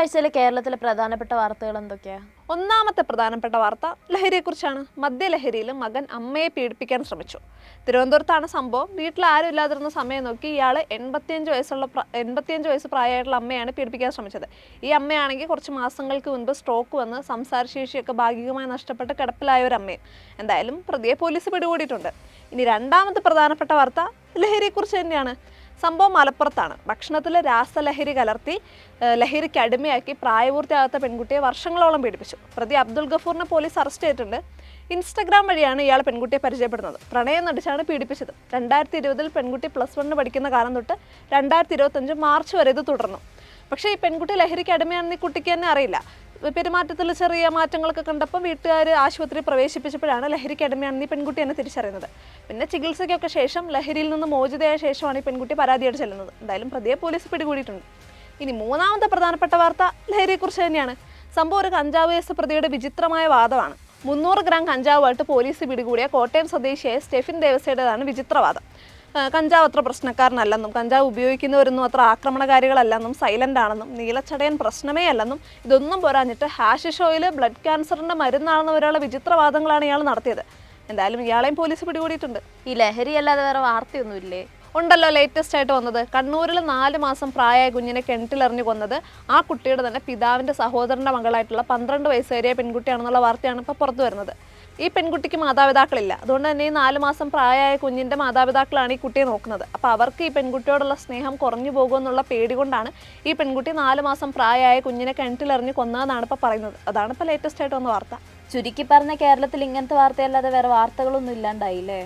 ആഴ്ചയിലെ കേരളത്തിലെ പ്രധാനപ്പെട്ട വാർത്തകൾ എന്തൊക്കെയാ? ഒന്നാമത്തെ പ്രധാനപ്പെട്ട വാർത്ത ലഹരിയെക്കുറിച്ചാണ്. മദ്യലഹരിയിൽ മകൻ അമ്മയെ പീഡിപ്പിക്കാൻ ശ്രമിച്ചു. തിരുവനന്തപുരത്താണ് സംഭവം. വീട്ടിൽ ആരും ഇല്ലാതിരുന്ന സമയം നോക്കി ഇയാൾ 85 വയസ്സ് പ്രായമായിട്ടുള്ള അമ്മയാണ് പീഡിപ്പിക്കാൻ ശ്രമിച്ചത്. ഈ അമ്മയാണെങ്കിൽ കുറച്ച് മാസങ്ങൾക്ക് മുൻപ് സ്ട്രോക്ക് വന്ന് സംസാരശേഷിയൊക്കെ ഭാഗികമായി നഷ്ടപ്പെട്ട് കിടപ്പിലായ ഒരു അമ്മയും. എന്തായാലും പ്രതിയെ പോലീസ് പിടികൂടിയിട്ടുണ്ട്. ഇനി രണ്ടാമത്തെ പ്രധാനപ്പെട്ട വാർത്ത ലഹരിയെക്കുറിച്ച് തന്നെയാണ്. സംഭവം മലപ്പുറത്താണ്. ഭക്ഷണത്തിൽ രാസലഹരി കലർത്തി ലഹരിക്ക് അടിമയാക്കി പ്രായപൂർത്തിയാകാത്ത പെൺകുട്ടിയെ വർഷങ്ങളോളം പീഡിപ്പിച്ചു. പ്രതി അബ്ദുൾ ഗഫൂറിനെ പോലീസ് അറസ്റ്റ് ചെയ്തിട്ടുണ്ട്. ഇൻസ്റ്റഗ്രാം വഴിയാണ് ഇയാൾ പെൺകുട്ടിയെ പരിചയപ്പെടുന്നത്. പ്രണയം നടിച്ചാണ് പീഡിപ്പിച്ചത്. 2020 പെൺകുട്ടി +1 പഠിക്കുന്ന കാലം തൊട്ട് 2025 മാർച്ച് വരെ ഇത് തുടർന്നു. പക്ഷേ ഈ പെൺകുട്ടി ലഹരിക്ക് അടിമയാണെന്ന് ഈ കുട്ടിക്ക് തന്നെ അറിയില്ല. പെരുമാറ്റത്തിൽ ചെറിയ മാറ്റങ്ങളൊക്കെ കണ്ടപ്പോൾ വീട്ടുകാർ ആശുപത്രിയിൽ പ്രവേശിപ്പിച്ചപ്പോഴാണ് ലഹരിക്ക് അടിമയാണെന്ന് ഈ പെൺകുട്ടി തന്നെ തിരിച്ചറിയുന്നത്. പിന്നെ ചികിത്സയ്ക്കൊക്കെ ശേഷം ലഹരിയിൽ നിന്ന് മോചിതയായ ശേഷമാണ് ഈ പെൺകുട്ടി പരാതിയായിട്ട് ചെല്ലുന്നത്. എന്തായാലും പ്രതിയെ പോലീസ് പിടികൂടിയിട്ടുണ്ട്. ഇനി മൂന്നാമത്തെ പ്രധാനപ്പെട്ട വാർത്ത ലഹരിയെക്കുറിച്ച് തന്നെയാണ്. സംഭവം ഒരു കഞ്ചാവ് കേസ് പ്രതിയുടെ വിചിത്രമായ വാദമാണ്. 300 ഗ്രാം കഞ്ചാവുമായിട്ട് പോലീസ് പിടികൂടിയ കോട്ടയം സ്വദേശിയായ സ്റ്റെഫിൻ ദേവസയുടേതാണ് വിചിത്രവാദം. കഞ്ചാവ് അത്ര പ്രശ്നക്കാരനല്ലെന്നും കഞ്ചാവ് ഉപയോഗിക്കുന്നവരൊന്നും അത്ര ആക്രമണകാരികളല്ലെന്നും സൈലൻ്റ് ആണെന്നും നീലച്ചടയൻ പ്രശ്നമേ അല്ലെന്നും ഇതൊന്നും പോരാഞ്ഞിട്ട് ഹാഷിഷ് ഓയിൽ ബ്ലഡ് ക്യാൻസറിൻ്റെ മരുന്നാണെന്ന് ഒരാളെ വിചിത്രവാദങ്ങളാണ് ഇയാൾ നടത്തിയത്. എന്തായാലും ഇയാളെയും പോലീസ് പിടികൂടിയിട്ടുണ്ട്. ഈ ലഹരി അല്ലാതെ വേറെ വാർത്തയൊന്നുമില്ലേ? ഉണ്ടല്ലോ, ലേറ്റസ്റ്റ് ആയിട്ട് വന്നത്. കണ്ണൂരിൽ 4 മാസം പ്രായമായ കുഞ്ഞിനെ കിണറ്റിലെറിഞ്ഞു കൊന്നത് ആ കുട്ടിയുടെ തന്നെ പിതാവിൻ്റെ സഹോദരൻ്റെ മകളായിട്ടുള്ള 12 വയസ്സുകാരിയ പെൺകുട്ടിയാണെന്നുള്ള വാർത്തയാണ് ഇപ്പോൾ പുറത്തു വരുന്നത്. ഈ പെൺകുട്ടിക്ക് മാതാപിതാക്കളില്ല. അതുകൊണ്ട് തന്നെ ഈ 4 മാസം പ്രായമായ കുഞ്ഞിൻ്റെ മാതാപിതാക്കളാണ് ഈ കുട്ടിയെ നോക്കുന്നത്. അപ്പോൾ അവർക്ക് ഈ പെൺകുട്ടിയോടുള്ള സ്നേഹം കുറഞ്ഞു പോകുമെന്നുള്ള പേടി കൊണ്ടാണ് ഈ പെൺകുട്ടി 4 മാസം പ്രായമായ കുഞ്ഞിനെ കിണറ്റിലെറിഞ്ഞ് കൊന്നതെന്നാണ് ഇപ്പോൾ പറയുന്നത്. അതാണ് ഇപ്പോൾ ലേറ്റസ്റ്റ് ആയിട്ട് വന്ന വാർത്ത. ചുരുക്കി പറഞ്ഞ കേരളത്തിൽ ഇങ്ങനത്തെ വാർത്തയല്ലാതെ വേറെ വാർത്തകളൊന്നും ഇല്ലാണ്ടായില്ലേ?